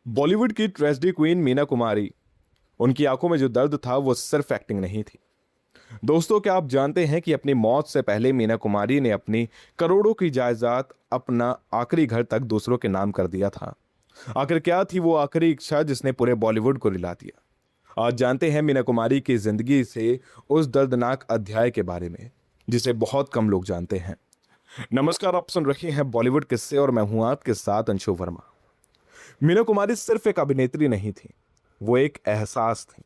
बॉलीवुड की tragedy queen Meena Kumari, उनकी आंखों में जो दर्द था वो सिर्फ एक्टिंग नहीं थी। दोस्तों, क्या आप जानते हैं कि अपनी मौत से पहले मीना कुमारी ने अपनी करोड़ों की जायदाद, अपना आखिरी घर तक दूसरों के नाम कर दिया था। आखिर क्या थी वो आखिरी इच्छा जिसने पूरे बॉलीवुड को रिला दिया? आज जानते हैं मीना कुमारी की जिंदगी से उस दर्दनाक अध्याय के बारे में जिसे बहुत कम लोग जानते हैं। नमस्कार, आप सुन रहे हैं बॉलीवुड किस्से और मैं हूं आपके साथ अंशु वर्मा। मीना कुमारी सिर्फ एक अभिनेत्री नहीं थी, वो एक एहसास थी।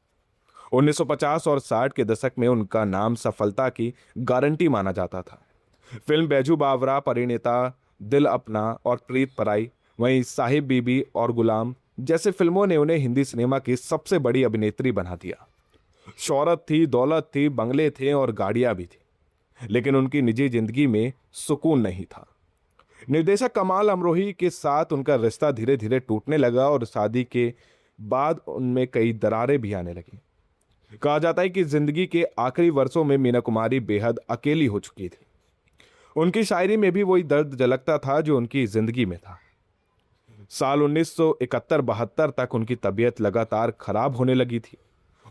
1950 और 60 के दशक में उनका नाम सफलता की गारंटी माना जाता था। फिल्म बैजू बावरा, परिणीता, दिल अपना और प्रीत पराई, वहीं साहिब बीबी और गुलाम जैसे फिल्मों ने उन्हें हिंदी सिनेमा की सबसे बड़ी अभिनेत्री बना दिया। शोहरत थी, दौलत थी, बंगले थे और गाड़ियां भी थी, लेकिन उनकी निजी जिंदगी में सुकून नहीं था। निर्देशक कमाल अमरोही के साथ उनका रिश्ता धीरे धीरे टूटने लगा और शादी के बाद उनमें कई दरारें भी आने लगी। कहा जाता है कि जिंदगी के आखिरी वर्षों में मीना कुमारी बेहद अकेली हो चुकी थी। उनकी शायरी में भी वही दर्द झलकता था जो उनकी जिंदगी में था। साल 1971-72 तक उनकी तबीयत लगातार खराब होने लगी थी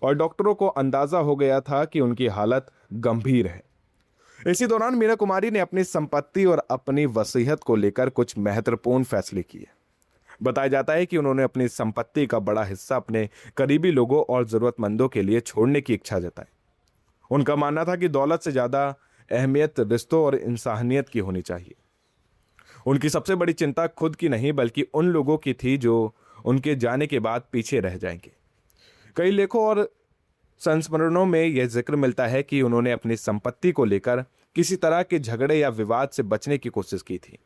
और डॉक्टरों को अंदाजा हो गया था कि उनकी हालत गंभीर है। इसी दौरान मीना कुमारी ने अपनी संपत्ति और अपनी वसीयत को लेकर कुछ महत्वपूर्ण फैसले किए। बताया जाता है कि उन्होंने अपनी संपत्ति का बड़ा हिस्सा अपने करीबी लोगों और जरूरतमंदों के लिए छोड़ने की इच्छा जताई। उनका मानना था कि दौलत से ज्यादा अहमियत रिश्तों और इंसानियत की होनी चाहिए। उनकी सबसे बड़ी चिंता खुद की नहीं बल्कि उन लोगों की थी जो उनके जाने के बाद पीछे रह जाएंगे। कई लेखों और संस्मरणों में यह जिक्र मिलता है कि उन्होंने अपनी संपत्ति को लेकर किसी तरह के झगड़े या विवाद से बचने की कोशिश की थी।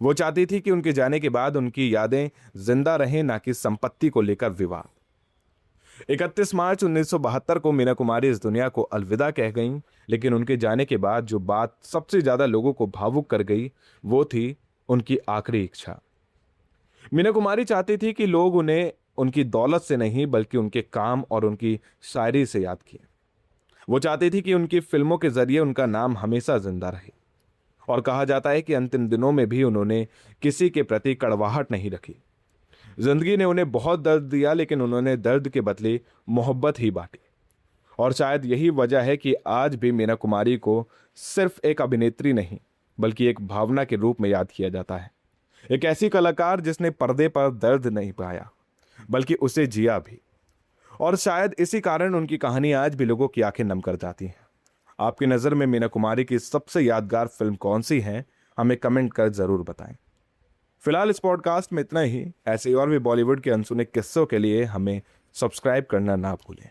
वो चाहती थी कि उनके जाने के बाद उनकी यादें जिंदा रहें, ना कि संपत्ति को लेकर विवाद। 31 मार्च 1972 को मीना कुमारी इस दुनिया को अलविदा कह गईं, लेकिन उनके जाने के बाद जो बात सबसे ज्यादा लोगों को भावुक कर गई वो थी उनकी आखिरी इच्छा। मीना कुमारी चाहती थी कि लोग उन्हें उनकी दौलत से नहीं बल्कि उनके काम और उनकी शायरी से याद किए। वो चाहती थी कि उनकी फिल्मों के जरिए उनका नाम हमेशा जिंदा रहे। और कहा जाता है कि अंतिम दिनों में भी उन्होंने किसी के प्रति कड़वाहट नहीं रखी। जिंदगी ने उन्हें बहुत दर्द दिया, लेकिन उन्होंने दर्द के बदले मोहब्बत ही बांटी। और शायद यही वजह है कि आज भी मीना कुमारी को सिर्फ एक अभिनेत्री नहीं बल्कि एक भावना के रूप में याद किया जाता है। एक ऐसी कलाकार जिसने पर्दे पर दर्द नहीं पाया बल्कि उसे जिया भी। और शायद इसी कारण उनकी कहानी आज भी लोगों की आंखें नम कर जाती है। आपकी नज़र में मीना कुमारी की सबसे यादगार फिल्म कौन सी है? हमें कमेंट कर जरूर बताएं। फिलहाल इस पॉडकास्ट में इतना ही। ऐसे और भी बॉलीवुड के अनसुने किस्सों के लिए हमें सब्सक्राइब करना ना भूलें।